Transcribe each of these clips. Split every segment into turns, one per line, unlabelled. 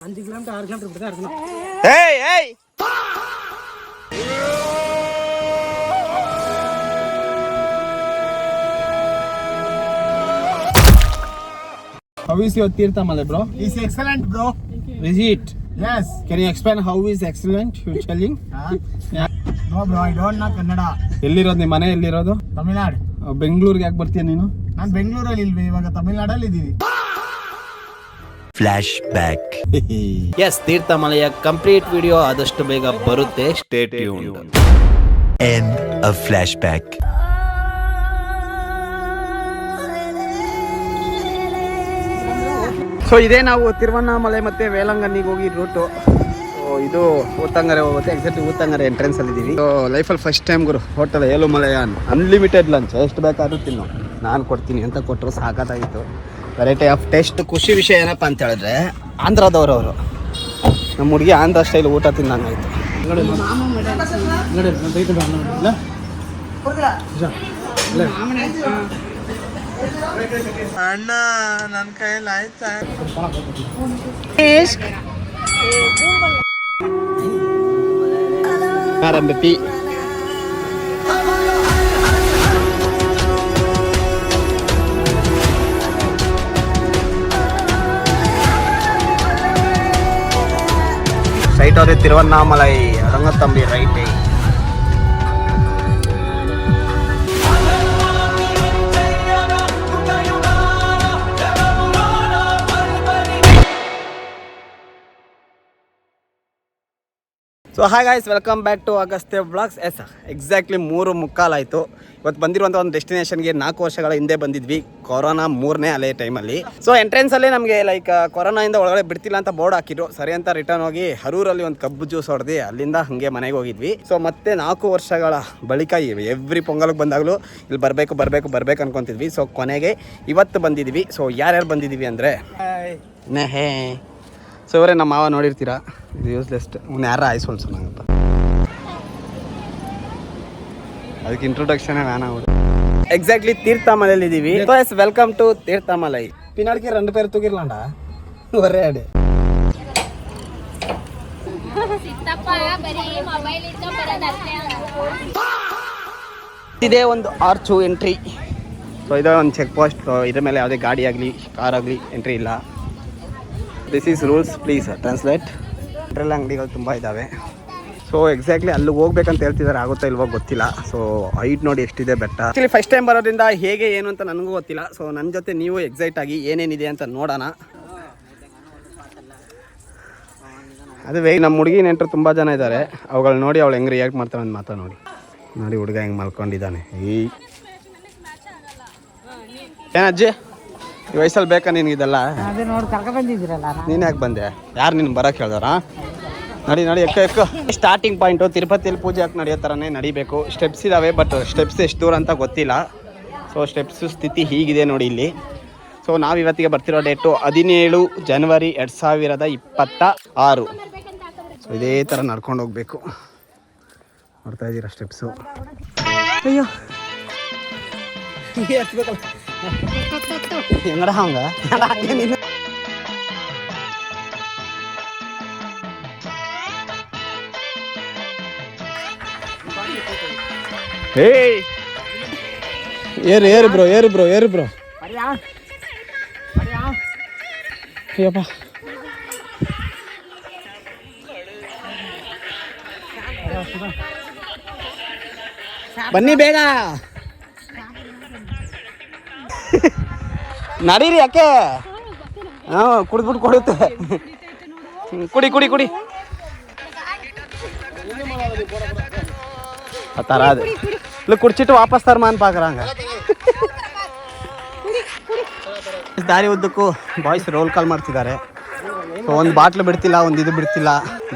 5 kilometre 6 kilometre ಬಿಡ್ತಾ ಇರ್ತೀನಿ.
How is your Tirthamala, bro?
It's excellent, bro.
Is it?
Yes.
Can you explain how is excellent? You're telling?
Yeah. No, bro. I don't know Kannada.
ಎಲ್ಲಿರೋದು ನಿಮ್ಮ ಮನೆ ಎಲ್ಲಿರೋದು?
ತಮಿಳ್ನಾಡು.
ಬೆಂಗಳೂರಿಗೆ ಯಾಕೆ ಬರ್ತೀಯ ನೀನು?
ನಾನು ಬೆಂಗಳೂರಲ್ಲಿ ಇಲ್ವಿ, ಇವಾಗ ತಮಿಳ್ನಾಡಲ್ಲಿ ಇದ್ದೀವಿ.
Flash back. ಎಸ್, ತೀರ್ಥಮಲೆಯ ಕಂಪ್ಲೀಟ್ ವಿಡಿಯೋ ಆದಷ್ಟು ಬೇಗ ಬರುತ್ತೆ. Stay tuned. End of flash back.
So ಇದೇ ನಾವು ತಿರುವಣ್ಣಾಮಲೆ ಮತ್ತು ವೇಲಂಗಣ್ಣಿಗೆ ಹೋಗಿ ರೂಟು. ಇದು ಊತಂಗರೆ ಹೋಗುತ್ತೆ. ಎಕ್ಸಾಕ್ಟ್ಲಿ ಊತಂಗರೆ ಎಂಟ್ರೆನ್ಸಲ್ಲಿ ಇದ್ದೀವಿ. ಸೊ ಲೈಫಲ್ಲಿ ಫಸ್ಟ್ ಟೈಮ್ ಗುರು ಹೋಟೆಲ್ ಏಳುಮಲೆಯಾನ್ ಅನ್ಲಿಮಿಟೆಡ್ ಲಂಚ್ ಎಷ್ಟು ಬೇಕಾದ್ರೂ ತಿನ್ನು, ನಾನು ಕೊಡ್ತೀನಿ ಅಂತ ಕೊಟ್ಟರು. ಸಾಕಾಗಿತ್ತು. Variety of taste. ಖುಷಿ ವಿಷಯ ಏನಪ್ಪ ಅಂತ ಹೇಳಿದ್ರೆ ಆಂಧ್ರದವರು ಅವರು. ನಮ್ಮ ಹುಡುಗಿ ಆಂಧ್ರ ಸ್ಟೈಲ್ ಊಟ ತಿನ್ನಂಗಾಯ್ತು. ಅಣ್ಣ ನನ್ನ ಕೈಯಲ್ಲಿ ಆಯ್ತಾ ಆರಂಭಿ ಸೈಟ್ ಅವ್ರೆ Tiruvannamalai Rangathambi right. So hi guys, welcome back to Agastya vlogs. Exactly 3:15 ಆಯಿತು. ಇವತ್ತು ಬಂದಿರುವಂಥ ಒಂದು ಡೆಸ್ಟಿನೇಷನ್ಗೆ 4 ವರ್ಷಗಳ ಹಿಂದೆ ಬಂದಿದ್ವಿ, ಕೊರೋನಾ 3ನೇ ಅಲೆ ಟೈಮಲ್ಲಿ. ಸೊ ಎಂಟ್ರೆನ್ಸಲ್ಲೇ ನಮಗೆ ಲೈಕ್ ಕೊರೋನಾಯಿಂದ ಒಳಗಡೆ ಬಿಡ್ತಿಲ್ಲ ಅಂತ ಬೋರ್ಡ್ ಹಾಕಿದ್ರು. ಸರಿ ಅಂತ ರಿಟರ್ನ್ ಹೋಗಿ ಹರೂರಲ್ಲಿ ಒಂದು ಕಬ್ಬು ಜ್ಯೂಸ್ ಹೊಡೆದು ಅಲ್ಲಿಂದ ಹಾಗೆ ಮನೆಗೆ ಹೋಗಿದ್ವಿ. ಸೊ ಮತ್ತೆ 4 ವರ್ಷಗಳ ಬಳಿಕ ಎವ್ರಿ ಪೊಂಗಲ್ಗೆ ಬಂದಾಗಲೂ ಇಲ್ಲಿ ಬರಬೇಕು ಅನ್ಕೊತಿದ್ವಿ. ಸೊ ಕೊನೆಗೆ ಇವತ್ತು ಬಂದಿದ್ವಿ. ಸೊ ಯಾರ್ಯಾರು ಬಂದಿದ್ದೀವಿ ಅಂದರೆ ನೆಹೇ. ಸೊ ಇವರೇ ನಮ್ಮ ಮಾವ, ನೋಡಿರ್ತೀರಾ. ಇದು ಯೂಸ್ಲೆಸ್ಟ್ ಯಾರ ಆಯ್ಸೋಲ್ಸು ನಂಗಪ್ಪ, ಅದಕ್ಕೆ ಇಂಟ್ರೊಡಕ್ಷನೇ ವ್ಯಾನ್ ಆಗ್ಬಿಡು. ಎಕ್ಸಾಕ್ಟ್ಲಿ ತೀರ್ಥಮಲೆಯಲ್ಲಿ ಇದ್ದೀವಿ. Welcome to ತೀರ್ಥಮಲೈ. ಪಿನಾಡ್ಗೆ 2 ಪೇರು ತೂಗಿರ್ಲಾಂಡ ಒರೇ ಅಡೆ. ಇದೇ ಒಂದು ಆರ್ಚು ಎಂಟ್ರಿ. ಸೊ ಇದೇ ಒಂದು ಚೆಕ್ ಪೋಸ್ಟ್. ಇದ್ರ ಮೇಲೆ ಯಾವುದೇ ಗಾಡಿ ಆಗಲಿ ಕಾರ್ ಆಗಲಿ ಎಂಟ್ರಿ ಇಲ್ಲ. This is rules, please translate. Petrol ಅಂಗಡಿಗಳು ತುಂಬ ಇದ್ದಾವೆ. ಸೊ ಎಕ್ಸಾಕ್ಟ್ಲಿ ಅಲ್ಲಿಗೆ ಹೋಗ್ಬೇಕಂತ ಹೇಳ್ತಿದ್ದಾರೆ. ಆಗುತ್ತಾ ಇಲ್ವೋ ಗೊತ್ತಿಲ್ಲ. ಸೊ ಹೈಟ್ ನೋಡಿ ಎಷ್ಟಿದೆ ಬೆಟ್ಟ. ಆ್ಯಕ್ಚುಲಿ ಫಸ್ಟ್ ಟೈಮ್ ಬರೋದ್ರಿಂದ ಹೇಗೆ ಏನು ಅಂತ ನನಗೂ ಗೊತ್ತಿಲ್ಲ. ಸೊ ನನ್ನ ಜೊತೆ ನೀವು ಎಕ್ಸೈಟ್ ಆಗಿ ಏನೇನಿದೆ ಅಂತ ನೋಡೋಣ. ಅದುವೇ ನಮ್ಮ ಹುಡುಗಿ ನೆಂಟರು ತುಂಬ ಜನ ಇದ್ದಾರೆ. ಅವುಗಳು ನೋಡಿ ಅವಳು ಹೆಂಗೆ ರಿಯಾಕ್ಟ್ ಮಾಡ್ತಾಳೆ ಅಂತ ಮಾತಾ ನೋಡಿ ಹುಡುಗ ಹೆಂಗೆ ಮಲ್ಕೊಂಡಿದ್ದಾನೆ. ಏನಜ್ಜಿ, ಈ ವಯಸ್ಸಲ್ಲಿ ಬೇಕಾ ನಿನಗಿದೆಲ್ಲ? ನೀನು ಯಾಕೆ ಬಂದೆ? ಯಾರು ನಿನ್ನ ಬರೋಕ್ಕೆ ಹೇಳ್ದಾರ? ನಡಿ ಎಕ್ಕ. ಸ್ಟಾರ್ಟಿಂಗ್ ಪಾಯಿಂಟು ತಿರುಪತಿಯಲ್ಲಿ ಪೂಜೆ ಹಾಕಿ ನಡೆಯೋ ಥರನೇ ನಡಿಬೇಕು. ಸ್ಟೆಪ್ಸ್ ಇದ್ದಾವೆ, ಬಟ್ ಸ್ಟೆಪ್ಸ್ ಎಷ್ಟು ದೂರ ಅಂತ ಗೊತ್ತಿಲ್ಲ. ಸೊ ಸ್ಟೆಪ್ಸು ಸ್ಥಿತಿ ಹೀಗಿದೆ ನೋಡಿ ಇಲ್ಲಿ. ಸೊ ನಾವು ಇವತ್ತಿಗೆ ಬರ್ತಿರೋ ಡೇಟು 17 ಜನವರಿ 2026. ಸೊ ಇದೇ ಥರ ನಡ್ಕೊಂಡು ಹೋಗ್ಬೇಕು. ನೋಡ್ತಾ ಇದ್ದೀರಾ ಸ್ಟೆಪ್ಸು. ಅಯ್ಯೋ ಹೆಂಗಡ ಹಂಗ ಏರು ಬ್ರೋ ಅಯ್ಯಪ್ಪ. ಬನ್ನಿ ಬೇಗ ನಡೀರಿ. ಯಾಕೆ? ಹಾಂ, ಕುಡಿದ್ಬಿಟ್ಟು ಕೊಡುತ್ತೆ. ಕುಡಿ ಆ ಥರ ಅದು. ಇಲ್ಲ ಕುಡ್ಚಿಟ್ಟು ವಾಪಸ್ ತರ್ಮಾನ್ ಪಾಕ್ರಂಗ. ದಾರಿ ಉದ್ದಕ್ಕೂ ಬಾಯ್ಸ್ ರೋಲ್ ಕಾಲ್ ಮಾಡ್ತಿದ್ದಾರೆ. ಸೊ ಒಂದು ಬಾಟ್ಲು ಬಿಡ್ತಿಲ್ಲ, ಒಂದು ಇದು ಬಿಡ್ತಿಲ್ಲ.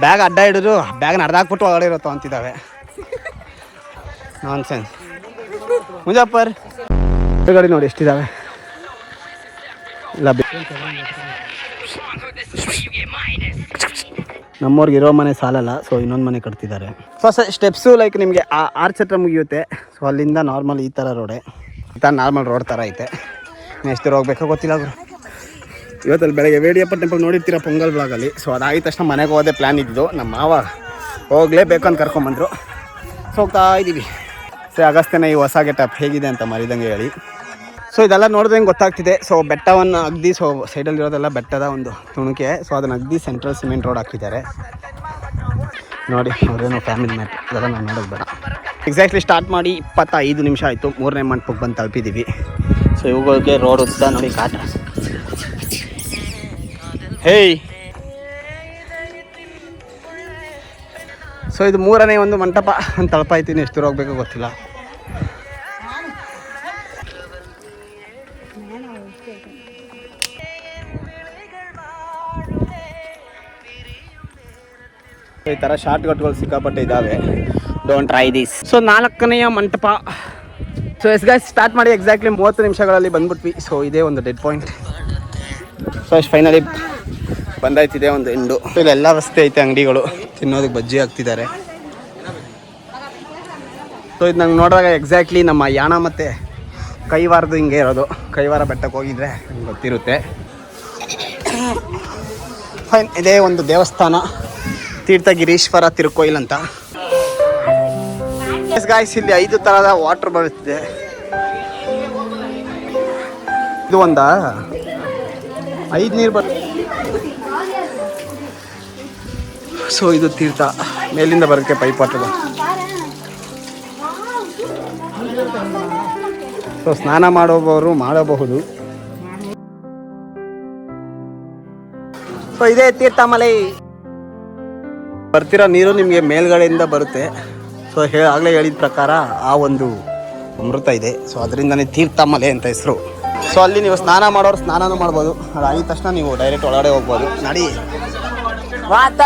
ಬ್ಯಾಗ್ ಅಡ್ಡ ಹಿಡಿದ್ರು ಬ್ಯಾಗ್ನ ಅರ್ಧಾಕ್ಬಿಟ್ಟು ಒಳಗಡೆ ಇರುತ್ತೋ ಅಂತಿದ್ದಾವೆ. ನಾನ್ ಸೆನ್ಸ್. ಮುಜಾಫರ್ ಗಾಡಿ ನೋಡಿ ಎಷ್ಟಿದ್ದಾವೆ. ಇಲ್ಲ ನಮ್ಮವ್ರಿಗೆ ಇರೋ ಮನೆ ಸಾಲಲ್ಲ. ಸೊ ಇನ್ನೊಂದು ಮನೆ ಕಟ್ತಿದ್ದಾರೆ. ಸೊ ಸ್ಟೆಪ್ಸು ಲೈಕ್ ನಿಮಗೆ ಆರ್ಚ್ ಹತ್ರ ಮುಗಿಯುತ್ತೆ. ಸೊ ಅಲ್ಲಿಂದ ನಾರ್ಮಲ್ ಈ ಥರ ರೋಡೆ, ಈ ಥರ ನಾರ್ಮಲ್ ರೋಡ್ ಥರ ಐತೆ. ಎಷ್ಟು ದೂರ ಹೋಗ್ಬೇಕೋ ಗೊತ್ತಿಲ್ಲ. ಇವತ್ತಲ್ಲಿ ಬೆಳಗ್ಗೆ ವೇಡಿಯಪ್ಪ ಟೆಂಪಲ್ ನೋಡಿರ್ತೀರ ಪೊಂಗಲ್ ಬ್ಲಾಗಲ್ಲಿ. ಸೊ ಅದಾಗಿದ ತಕ್ಷಣ ಮನೆಗೆ ಹೋಗೋದೇ ಪ್ಲ್ಯಾನ್ ಇದ್ದು. ನಮ್ಮ ಮಾವ ಹೋಗಲೇಬೇಕು ಅಂತ ಕರ್ಕೊಂಬಂದರು. ಸೊ ಹೋಗ್ತಾ ಇದ್ದೀವಿ. ಸೊ ಅಗಸ್ತ್ಯನ ಈ ಹೊಸ ಗೆಟಪ್ ಹೇಗಿದೆ ಅಂತ ಮರಿದಂಗೆ ಹೇಳಿ. ಸೊ ಇದೆಲ್ಲ ನೋಡಿದಂಗೆ ಗೊತ್ತಾಗ್ತಿದೆ. ಸೊ ಬೆಟ್ಟವನ್ನು ಅಗ್ದಿ, ಸೊ ಸೈಡಲ್ಲಿರೋದೆಲ್ಲ ಬೆಟ್ಟದ ಒಂದು ತುಣುಕೆ. ಸೊ ಅದನ್ನು ಅಗ್ದಿ ಸೆಂಟ್ರಲ್ ಸಿಮೆಂಟ್ ರೋಡ್ ಹಾಕಿದ್ದಾರೆ ನೋಡಿ. ಅವರೇನೋ ಫ್ಯಾಮಿಲಿ ಮ್ಯಾಟ್ ಅದೆಲ್ಲ ನಾನು ನೋಡೋದು ಬೇಡ. ಎಕ್ಸಾಕ್ಟ್ಲಿ ಸ್ಟಾರ್ಟ್ ಮಾಡಿ 25 ನಿಮಿಷ ಆಯಿತು. 3ನೇ ಮಂಟಪಕ್ಕೆ ಬಂದು ತಲುಪಿದ್ದೀವಿ. ಸೊ ಇವುಗಳಿಗೆ ರೋಡ್ ಉದ್ದ ನೋಡಿ ಕಾಟ. ಹೇಯ್, ಸೊ ಇದು 3ನೇ ಒಂದು ಮಂಟಪ ಅಂತ ತಲುಪಾಯ್ತೀನಿ. ಎಷ್ಟು ದೂರ ಹೋಗ್ಬೇಕೋ ಗೊತ್ತಿಲ್ಲ. ಈ ಥರ ಶಾರ್ಟ್ ಕಟ್ಗಳು ಸಿಕ್ಕಾಪಟ್ಟೆ ಇದ್ದಾವೆ. Don't try this. ಸೊ 4ನೆಯ ಮಂಟಪ. ಸೊ ಗೈಸ್ ಸ್ಟಾರ್ಟ್ ಮಾಡಿ ಎಕ್ಸಾಕ್ಟ್ಲಿ 30 ನಿಮಿಷಗಳಲ್ಲಿ ಬಂದ್ಬಿಟ್ವಿ. ಸೊ ಇದೇ ಒಂದು ಡೆಡ್ ಪಾಯಿಂಟ್. ಸೊ ಅಷ್ಟು ಫೈನಲಿ ಬಂದಾಯ್ತಿದೆ ಒಂದು ಎಂಡು. ಇಲ್ಲೆಲ್ಲ ರಸ್ತೆ ಐತೆ, ಅಂಗಡಿಗಳು ತಿನ್ನೋದಕ್ಕೆ ಬಜ್ಜಿ ಹಾಕ್ತಿದ್ದಾರೆ. ಸೊ ಇದು ನಂಗೆ ನೋಡಿದಾಗ ಎಕ್ಸಾಕ್ಟ್ಲಿ ನಮ್ಮ ಯಾಣ ಮತ್ತು ಕೈವಾರದ್ದು ಹಿಂಗೆ ಇರೋದು. ಕೈವಾರ ಬೆಟ್ಟಕ್ಕೆ ಹೋಗಿದ್ರೆ ನಂಗೆ ಗೊತ್ತಿರುತ್ತೆ. ಫೈನ್, ಇದೇ ಒಂದು ದೇವಸ್ಥಾನ, ತೀರ್ಥಗಿರೀಶ್ವರ ತಿರುಕೋಯಿಲ್ ಅಂತ. ಗಾಯ್ಸ್ ಇಲ್ಲಿ 5 ಥರದ ವಾಟರ್ ಬರುತ್ತಿದೆ. ಇದು ಒಂದ 5 ನೀರು ಸೊ ಇದು ತೀರ್ಥ ಮೇಲಿಂದ ಬರೋಕ್ಕೆ ಪೈಪ್ ವಾಟರ್. ಸೊ ಸ್ನಾನ ಮಾಡುವವರು ಮಾಡಬಹುದು. ಸೊ ಇದೇ ತೀರ್ಥಮಲೈ. ಬರ್ತಿರೋ ನೀರು ನಿಮಗೆ ಮೇಲ್ಗಡೆಯಿಂದ ಬರುತ್ತೆ. ಸೊ ಆಗಲೇ ಹೇಳಿದ ಪ್ರಕಾರ ಆ ಒಂದು ಅಮೃತ ಇದೆ. ಸೊ ಅದರಿಂದನೇ ತೀರ್ಥಮಲೆ ಅಂತ ಹೆಸರು. ಸೊ ಅಲ್ಲಿ ನೀವು ಸ್ನಾನ ಮಾಡೋರು ಸ್ನಾನನೂ ಮಾಡ್ಬೋದು. ಅದಾಗಿದ ತಕ್ಷಣ ನೀವು ಡೈರೆಕ್ಟ್ ಒಳಗಡೆ ಹೋಗ್ಬೋದು. ನಡಿ ವಾತ.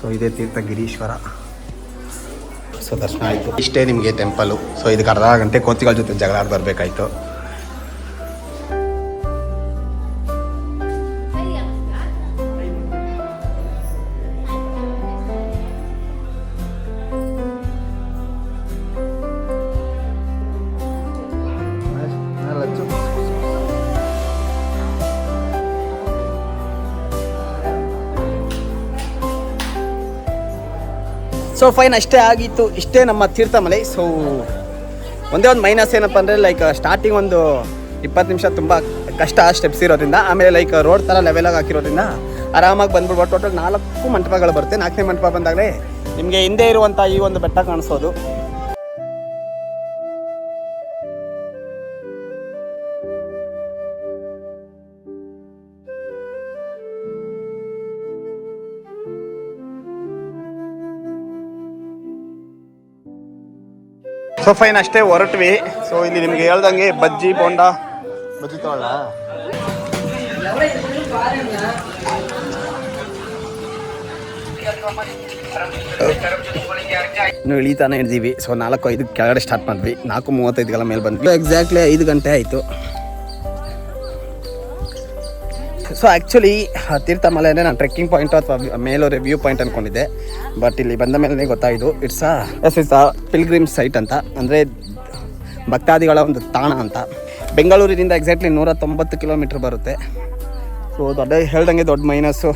ಸೊ ಇದೇ ತೀರ್ಥಗಿರೀಶ್ವರ. ಸೊ ದರ್ಶನ ಆಯಿತು. ಇಷ್ಟೇ ನಿಮಗೆ ಟೆಂಪಲು. ಸೊ ಇದಕ್ಕೆ ಅರ್ಧ ಗಂಟೆ ಕೋತಿಗಳ ಜೊತೆ ಜಗಳ ಆಡಿ ಬರಬೇಕಾಯ್ತು. ಸೊ ಫೈನ್, ಅಷ್ಟೇ ಆಗಿತ್ತು. ಇಷ್ಟೇ ನಮ್ಮ ತೀರ್ಥಮಲೈ. ಸೊ ಒಂದೇ ಒಂದು ಮೈನಸ್ ಏನಪ್ಪ ಅಂದರೆ ಲೈಕ್ ಸ್ಟಾರ್ಟಿಂಗ್ ಒಂದು 20 ನಿಮಿಷ ತುಂಬ ಕಷ್ಟ ಸ್ಟೆಪ್ಸ್ ಇರೋದ್ರಿಂದ. ಆಮೇಲೆ ಲೈಕ್ ರೋಡ್ ಥರ ಲೆವೆಲಾಗಿ ಹಾಕಿರೋದ್ರಿಂದ ಆರಾಮಾಗಿ ಬಂದ್ಬಿಡ್ಬೋದು. ಟೋಟಲ್ 4 ಮಂಟಪಗಳು ಬರುತ್ತೆ. 4ನೇ ಮಂಟಪ ಬಂದಾಗಲೇ ನಿಮಗೆ ಹಿಂದೆ ಇರುವಂಥ ಈ ಒಂದು ಬೆಟ್ಟ ಕಾಣಿಸೋದು. ಸೊ ಫೈನ್, ಅಷ್ಟೇ ಹೊರಟ್ವಿ. ಸೊ ಇಲ್ಲಿ ನಿಮ್ಗೆ ಹೇಳ್ದಂಗೆ ಬಜ್ಜಿ ಬೋಂಡ ಬಜ್ಜಿ ತಗೊಳ್ಳ. ಇನ್ನು ಇಳಿತಾನೆ ಹಿಡ್ದೀವಿ. ಸೊ 4:05 ಕೆಳಗಡೆ ಸ್ಟಾರ್ಟ್ ಮಾಡಿದ್ವಿ. 4:35 ಮೇಲೆ ಬಂದ್ವಿ. ಎಕ್ಸಾಕ್ಟ್ಲಿ 5 ಗಂಟೆ ಆಯಿತು. ಸೊ ಆ್ಯಕ್ಚುಲಿ ತೀರ್ಥಮಲೆ ಅಂದರೆ ನಾನು ಟ್ರೆಕ್ಕಿಂಗ್ ಪಾಯಿಂಟ್ ಅಥವಾ ಮೇಲೋರೆ ವ್ಯೂ ಪಾಯಿಂಟ್ ಅಂದ್ಕೊಂಡಿದ್ದೆ. ಬಟ್ ಇಲ್ಲಿ ಬಂದ ಮೇಲೆ ಗೊತ್ತಾಯಿತು ಇಟ್ಸ್ ಅ ಪಿಲ್ಗ್ರಿಮ್ ಸೈಟ್ ಅಂತ, ಅಂದರೆ ಭಕ್ತಾದಿಗಳ ಒಂದು ತಾಣ ಅಂತ. ಬೆಂಗಳೂರಿನಿಂದ ಎಕ್ಸಾಕ್ಟ್ಲಿ 190 ಕಿಲೋಮೀಟ್ರ್ ಬರುತ್ತೆ. ಸೊ ದೊಡ್ಡ ಹೇಳ್ದಂಗೆ ದೊಡ್ಡ minus.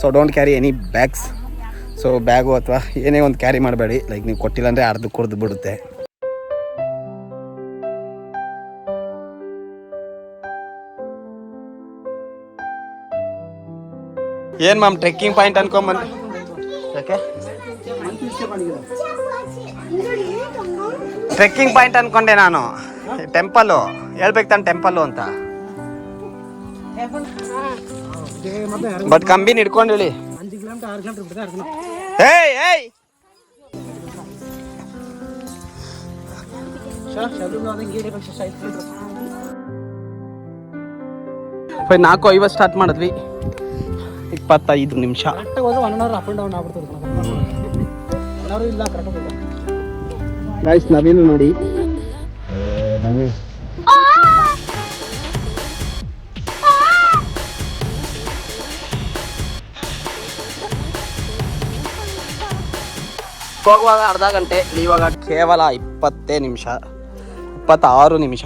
So don't carry any bags. So bag ಅಥವಾ ಏನೇ ಒಂದು ಕ್ಯಾರಿ ಮಾಡಬೇಡಿ. ಲೈಕ್ ನೀವು ಕೊಟ್ಟಿಲ್ಲ ಅಂದರೆ ಅರ್ಧ ಕುಡಿದು ಬಿಡುತ್ತೆ. ಏನು ಮ್ಯಾಮ್ ಟ್ರೆಕ್ಕಿಂಗ್ ಪಾಯಿಂಟ್ ಅನ್ಕೊಂಬಂದು ಯಾಕೆ ಟ್ರೆಕ್ಕಿಂಗ್ ಪಾಯಿಂಟ್ ಅನ್ಕೊಂಡೆ ನಾನು. ಟೆಂಪಲ್ಲು ಹೇಳ್ಬೇಕು ತಾನು ಟೆಂಪಲ್ಲು ಅಂತ. ಬಟ್ ಕಂಬಿನ ಹಿಡ್ಕೊಂಡು ಹೇಳಿ. ಏಯ್ ಏಯ್ ಫೈ 4:50 ಸ್ಟಾರ್ಟ್ ಮಾಡಿದ್ವಿ. 25 ನಿಮಿಷ. ಗೈಸ್ ನವೀನು ನೋಡಿ. ಹೋಗುವಾಗ ಅರ್ಧ ಗಂಟೆ, ಇವಾಗ ಕೇವಲ 20 ನಿಮಿಷ. 26 ನಿಮಿಷ.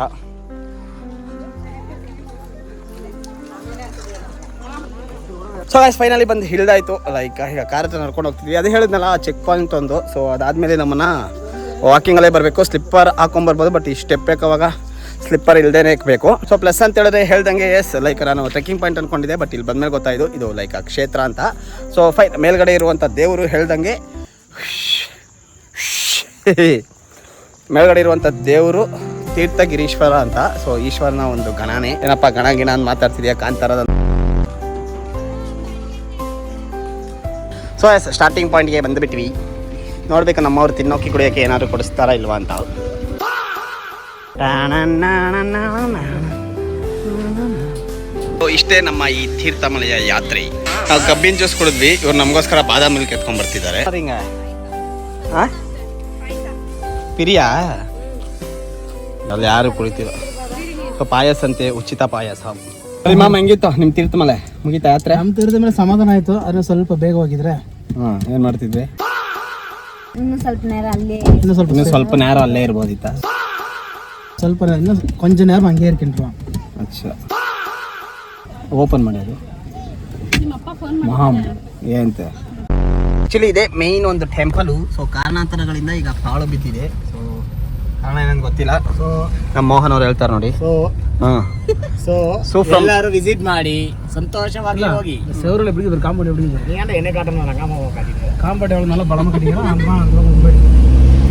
ಸೊ ಗೈಸ್ ಫೈನಲಿ ಬಂದು ಹಿಡಿದಾಯ್ತು. ಲೈಕ್ ಈಗ ಕಾರ್ ಹತ್ರ ನಡ್ಕೊಂಡು ಹೋಗ್ತಿದ್ವಿ. ಅದು ಹೇಳಿದ್ನಲ್ಲ ಚೆಕ್ ಪಾಯಿಂಟ್ ಒಂದು. ಸೊ ಅದಾದಮೇಲೆ ನಮ್ಮನ್ನು ವಾಕಿಂಗಲ್ಲೇ ಬರಬೇಕು. ಸ್ಲಿಪ್ಪರ್ ಹಾಕೊಂಬರ್ಬೋದು, ಬಟ್ ಈ ಸ್ಟೆಪ್ ಬೇಕಾವಾಗ ಸ್ಲಿಪ್ಪರ್ ಇಲ್ಲದೇ ಬೇಕು. ಸೊ ಪ್ಲಸ್ ಅಂತ ಹೇಳಿದ್ರೆ ಹೇಳ್ದಂಗೆ ಎಸ್ ಲೈಕ್ ನಾನು ಟ್ರೆಕ್ಕಿಂಗ್ ಪಾಯಿಂಟ್ ಅಂದ್ಕೊಂಡಿದ್ದೆ, ಬಟ್ ಇಲ್ಲಿ ಬಂದಮೇಲೆ ಗೊತ್ತಾಯಿತು ಇದು ಲೈಕ್ ಕ್ಷೇತ್ರ ಅಂತ. ಸೊ ಫೈನ್ ಮೇಲ್ಗಡೆ ಇರುವಂಥ ದೇವರು ಹೇಳ್ದಂಗೆ ಮೇಲ್ಗಡೆ ಇರುವಂಥ ದೇವರು ತೀರ್ಥಗಿರೀಶ್ವರ ಅಂತ. ಸೊ ಈಶ್ವರನ ಒಂದು ಗಣನೇ. ಏನಪ್ಪ ಗಣ ಅಂತ ಮಾತಾಡ್ತಿದ್ಯಾ ಕಾಂತಾರದ. ಸೊ ಎಸ್ ಸ್ಟಾರ್ಟಿಂಗ್ ಪಾಯಿಂಟ್ಗೆ ಬಂದುಬಿಟ್ವಿ. ನೋಡ್ಬೇಕು ನಮ್ಮವ್ರು ತಿನ್ನೋಕೆ ಕುಡಿಯೋಕ್ಕೆ ಏನಾದರೂ ಕೊಡಿಸ್ತಾರಾ ಇಲ್ವಾ ಅಂತ. ಇಷ್ಟೇ ನಮ್ಮ ಈ ತೀರ್ಥಮಲೆಯ ಯಾತ್ರೆ. ನಾವು ಕಬ್ಬಿನ ಜ್ಯೂಸ್ ಕುಡಿದ್ವಿ, ಇವ್ರು ನಮಗೋಸ್ಕರ ಬಾದಾಮ್ ಮಿಲ್ಕ್ ಎತ್ಕೊಂಡ್ ಬರ್ತಿದ್ದಾರೆ. ಪಿರಿಯಾ ಅಲ್ಲಿ ಯಾರು ಕುಳಿತಿರೋ ಪಾಯಸ ಅಂತೆ, ಉಚಿತ ಪಾಯಸ. ಮಾಮ ಹೆಂಗಿತ್ತು ನಿಮ್ಮ ತೀರ್ಥಮಲೆ? ಮುಗೀತಾ ಯಾತ್ರೆ?
ನಮ್ಮ ತೀರದ ಮೇಲೆ ಸಮಾಧಾನ ಆಯ್ತು, ಅದ್ರ ಸ್ವಲ್ಪ ಬೇಗ ಹೋಗಿದ್ರೆ.
ಏನ್ ಮಾಡ್ತಿದ್ವಿ?
ಇನ್ನು ಸ್ವಲ್ಪ ನೇರ ಅಲ್ಲೇ
ಇನ್ನು ಸ್ವಲ್ಪ ನೇರ ಅಲ್ಲೇ ಇರ್ಬೋದಿತ್ತ.
ಸ್ವಲ್ಪ ಇನ್ನು ಕೊಂಚ ನೇರ ಹಂಗೆ ಇರ್ಕೊಂಡ್ರು.
ಅಚ್ಚಾ ಓಪನ್ ಮಾಡಿ ಅದು ಮಹಾಮ್ ಏನಂತೆ. ಆ್ಯಕ್ಚುಲಿ ಇದೆ ಮೇಯ್ನ್ ಒಂದು ಟೆಂಪಲು. ಸೊ ಕಾರಣಾಂತರಗಳಿಂದ ಈಗ ಪಾಳು ಬಿದ್ದಿದೆ. ಸೊ ಕಾರಣ ಏನಂತ ಗೊತ್ತಿಲ್ಲ. ಸೊ ನಮ್ಮ ಮೋಹನ್ ಅವ್ರು ಹೇಳ್ತಾರೆ ನೋಡಿ. ಸೊ
ಎಲ್ಲರೂ ವಿಸಿಟ್ ಮಾಡಿ ಸಂತೋಷವಾಗಿ ಹೋಗಿ. ಸೇವರಲ್ಲಿ ಬಿಡಿದ್ರು ಕಾಂಪೌಂಡ್ ಬಿಡಿದ್ರು ಎಣ್ಣೆ ಕಾಟ ಕಾಂಪೌಂಡ್ ಹೇಳಲ್ಲ ಬಳಮ ಕಟ್ಟಿದ್ರು.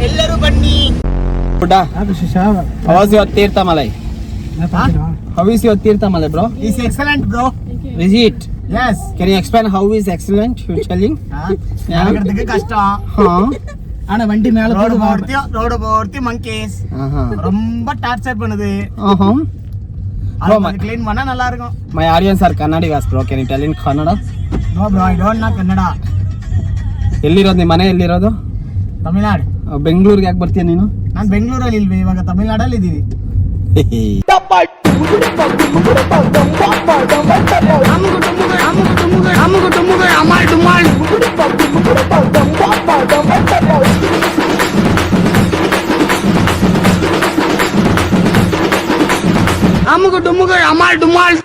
ಎಲ್ಲರೂ ಬನ್ನಿ.
How was your Tirthamalai? How is your Tirthamalai, bro?
It's excellent, bro.
Is it?
Yes.
Can you explain how is excellent? You're telling?
நடக்கிறதுக்கு கஷ்டம். ஆனா வண்டி மேல ரோடு போர்த்தி monkeys ரொம்ப டார்ச்சர் பண்ணுது. அது க்ளீன் பண்ணா நல்லா இருக்கும்.
My audience are Kannadigas, bro. Can you tell in Kannada?
No, bro. I don't know Kannada.
ಎಲ್ಲಿರೋದು ನಿಮ್ಮ ಮನೆ? ಎಲ್ಲಿರೋದು?
ತಮಿಳ್ನಾಡು.
ಬೆಂಗಳೂರಿಗೆ ಯಾಕೆ ಬರ್ತೀಯ ನೀನು?
ನಾನು ಬೆಂಗಳೂರಲ್ಲಿ ಇಲ್ವಿ, ಇವಾಗ ತಮಿಳ್ನಾಡಲ್ಲಿ ಇದ್ದೀವಿ. ಅಮ್ಮಗ ಡುಮ್ಮಗ ಅಮಾಲ್ ಡುಮಾಲ್.